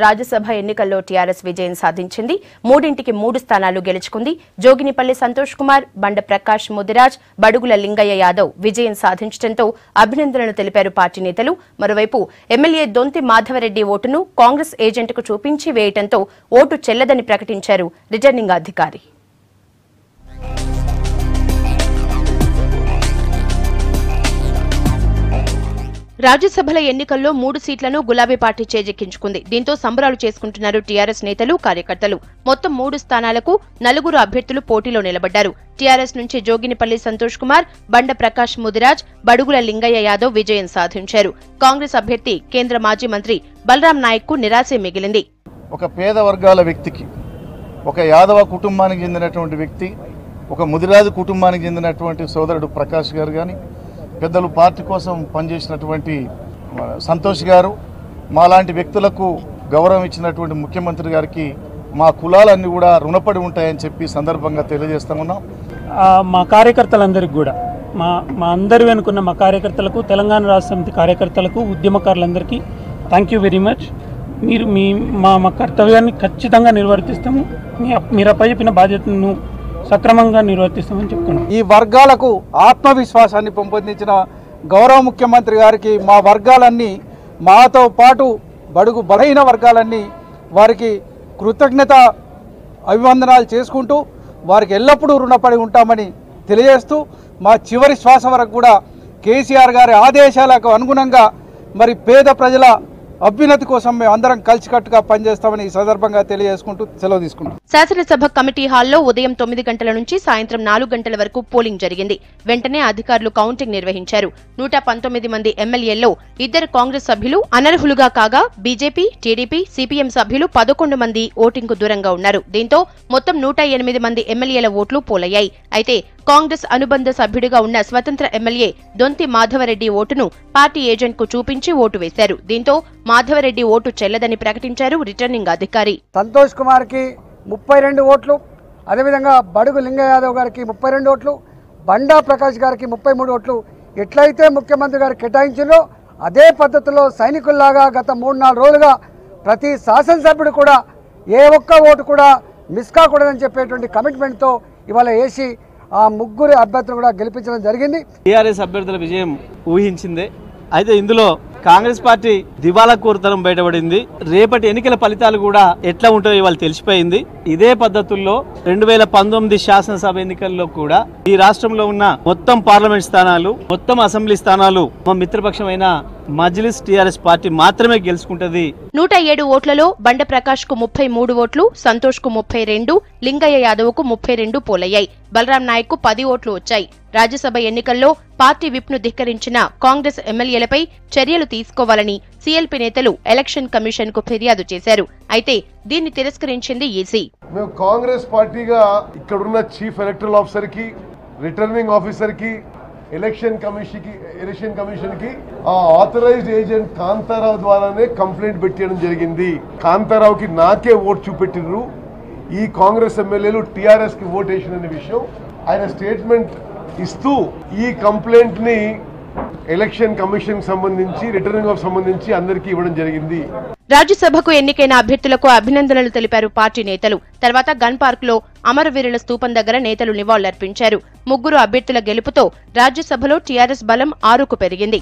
రాజ్యసభ ఎన్నికల్లో టీఆర్ఎస్ విజయం సాధించింది. మూడింటికి 3 స్థానాలు గెలుచుకుంది. జోగినిపల్లి సంతోష్ కుమార్, బండ ప్రకాష్ ముదిరాజ్, బడుగుల లింగయ్య యాదవ్ విజయం సాధించడంతో అభినందనలు తెలిపారు పార్టీ నేతలు. మరోవైపు ఎమ్మెల్యే దొంతి మాధవరెడ్డి ఓటును కాంగ్రెస్ ఏజెంట్కు చూపించి వేయడంతో ఓటు చెల్లదని ప్రకటించారు రిటర్నింగ్ అధికారి. రాజ్యసభల ఎన్నికల్లో 3 సీట్లను గులాబీ పార్టీ చేజెక్కించుకుంది. దీంతో సంబరాలు చేసుకుంటున్నారు టీఆర్ఎస్ నేతలు, కార్యకర్తలు. మొత్తం 3 స్థానాలకు 4 అభ్యర్థులు పోటీలో నిలబడ్డారు. టీఆర్ఎస్ నుంచి జోగినిపల్లి సంతోష్ కుమార్, బండ ప్రకాష్ ముదిరాజ్, బడుగుల లింగయ్య యాదవ్ విజయం సాధించారు. కాంగ్రెస్ అభ్యర్థి కేంద్ర మాజీ మంత్రి బలరాం నాయక్ కు నిరాశే మిగిలింది. ఒక పేద వర్గాల వ్యక్తికి, ఒక యాదవ కుటుంబానికి చెందినటువంటి వ్యక్తి, ఒక ముదిరాజు కుటుంబానికి చెందినటువంటి సోదరుడు ప్రకాష్ గారు కానీ, పెద్దలు పార్టీ కోసం పనిచేసినటువంటి సంతోష్ గారు, మాలాంటి వ్యక్తులకు గౌరవం ఇచ్చినటువంటి ముఖ్యమంత్రి గారికి మా కులాలన్నీ కూడా రుణపడి ఉంటాయని చెప్పి సందర్భంగా తెలియజేస్తామున్నాం. మా కార్యకర్తలందరికీ కూడా మా అందరి వెనుకున్న మా కార్యకర్తలకు, తెలంగాణ రాష్ట్ర సమితి కార్యకర్తలకు, ఉద్యమకారులందరికీ థ్యాంక్ యూ వెరీ మచ్. మీరు మా కర్తవ్యాన్ని ఖచ్చితంగా నిర్వర్తిస్తాము. మీరపై చెప్పిన బాధ్యతను సక్రమంగా నిర్వర్తిస్తామని చెప్తున్నాం. ఈ వర్గాలకు ఆత్మవిశ్వాసాన్ని పెంపొందించిన గౌరవ ముఖ్యమంత్రి గారికి మా వర్గాలన్నీ, మాతో పాటు బడుగు బలహీన వర్గాలన్నీ వారికి కృతజ్ఞత అభివందనాలు చేసుకుంటూ వారికి ఎల్లప్పుడూ రుణపడి ఉంటామని తెలియజేస్తూ, మా చివరి శ్వాస వరకు కూడా కేసీఆర్ గారి ఆదేశాలకు అనుగుణంగా మరి పేద ప్రజల అభ్యున్నతి కోసం మేము అందరం కలిసికట్టుగా పనిచేస్తామని ఈ సందర్భంగా తెలియజేసుకుంటూ సెలవు తీసుకుంటాం. శాసనసభ కమిటీ హాల్లో ఉదయం 9 గంటల నుంచి సాయంత్రం 4 గంటల వరకు పోలింగ్ జరిగింది. వెంటనే అధికారులు కౌంటింగ్ నిర్వహించారు. 119 మంది ఎమ్మెల్యేల్లో 2 కాంగ్రెస్ సభ్యులు అనర్హులుగా కాగా, బీజేపీ, టీడీపీ, సిపిఎం సభ్యులు 11 మంది ఓటింగ్కు దూరంగా ఉన్నారు. దీంతో మొత్తం 108 మంది ఎమ్మెల్యేల ఓట్లు పోలయ్యాయి. అయితే కాంగ్రెస్ అనుబంధ సభ్యుడిగా ఉన్న స్వతంత్ర ఎమ్మెల్యే దొంతి మాధవరెడ్డి ఓటును పార్టీ ఏజెంట్కు చూపించి ఓటు వేశారు. దీంతో మాధవరెడ్డి ఓటు చెల్లదని ప్రకటించారు రిటర్నింగ్ అధికారి. సంతోష్ కుమార్ కి 32 ఓట్లు, అదేవిధంగా బడుగు లింగయ్య యాదవ్ గారికి 32 ఓట్లు, బండా ప్రకాష్ గారికి 33 ఓట్లు ఎట్లయితే ముఖ్యమంత్రి గారు కేటాయించారో అదే పద్ధతిలో సైనికుల్లాగా గత 3-4 రోజులుగా ప్రతి శాసనసభ్యుడు కూడా ఏ ఒక్క ఓటు కూడా మిస్ కాకూడదని చెప్పేటువంటి కమిట్మెంట్తో ఇవాళ వేసి ఆ 3 అభ్యర్థులు కూడా గెలిపించడం జరిగింది. టీఆర్ఎస్ అభ్యర్థుల విజయం ఊహించిందే. అయితే ఇందులో కాంగ్రెస్ పార్టీ దివాలా కోరుతనం బయటపడింది. రేపటి ఎన్నికల ఫలితాలు కూడా ఎట్లా ఉంటాయో ఇవాళ తెలిసిపోయింది. ఇదే పద్ధతుల్లో 2019 శాసనసభ ఎన్నికల్లో కూడా ఈ రాష్ట్రంలో ఉన్న మొత్తం పార్లమెంట్ స్థానాలు, మొత్తం అసెంబ్లీ స్థానాలు మా మిత్రపక్షమైన మజ్లిస్ టీఆర్ఎస్ పార్టీ మాత్రమే గెలుచుకుంటది. 107 ఓట్లలో బండ ప్రకాష్ కు 33 ఓట్లు, సంతోష్ కు 32, లింగయ్య యాదవ్ కు 32 పోలయ్యాయి. బలరాం నాయక్ కు 10 ఓట్లు వచ్చాయి. రాజ్యసభ ఎన్నికల్లో పార్టీ విప్ ను ధిక్కరించిన కాంగ్రెస్ ఎమ్మెల్యేలపై చర్యలు తీసుకోవాలని సీఎల్పీ నేతలు ఎలక్షన్ కమిషన్ కు ఫిర్యాదు చేశారు. అయితే దీన్ని తిరస్కరించింది ఈసీ. మేము కాంగ్రెస్ పార్టీగా ఇక్కడున్న చీఫ్ ఎలక్టరల్ ఆఫీసర్ కి, రిటర్నింగ్ ఆఫీసర్ కి, ఎలక్షన్ కమిషన్ కి ఆ ఆథరైజ్డ్ ఏజెంట్ కాంతారావు ద్వారానే కంప్లైంట్ పెట్టడం జరిగింది. కాంతారావుకి నాకే ఓటు చూపెట్టిర్రు, ఈ కాంగ్రెస్ ఎమ్మెల్యేలు టీఆర్ఎస్ కి ఓటు వేసిన విషయం ఆయన స్టేట్మెంట్ ఇస్తూ ఈ కంప్లైంట్ ని ఎలక్షన్ కమిషన్ సంబంధించి, రిటర్నింగ్ ఆఫ్ సంబంధించి అందరికీ ఇవ్వడం జరిగింది. రాజ్యసభకు ఎన్నికైన అభ్యర్థులకు అభినందనలు తెలిపారు పార్టీ నేతలు. తర్వాత గన్ పార్క్ లో అమరవీరుల స్తూపం దగ్గర నేతలు నివాళులర్పించారు. 3 అభ్యర్థుల గెలుపుతో రాజ్యసభలో టీఆర్ఎస్ బలం 6కు పెరిగింది.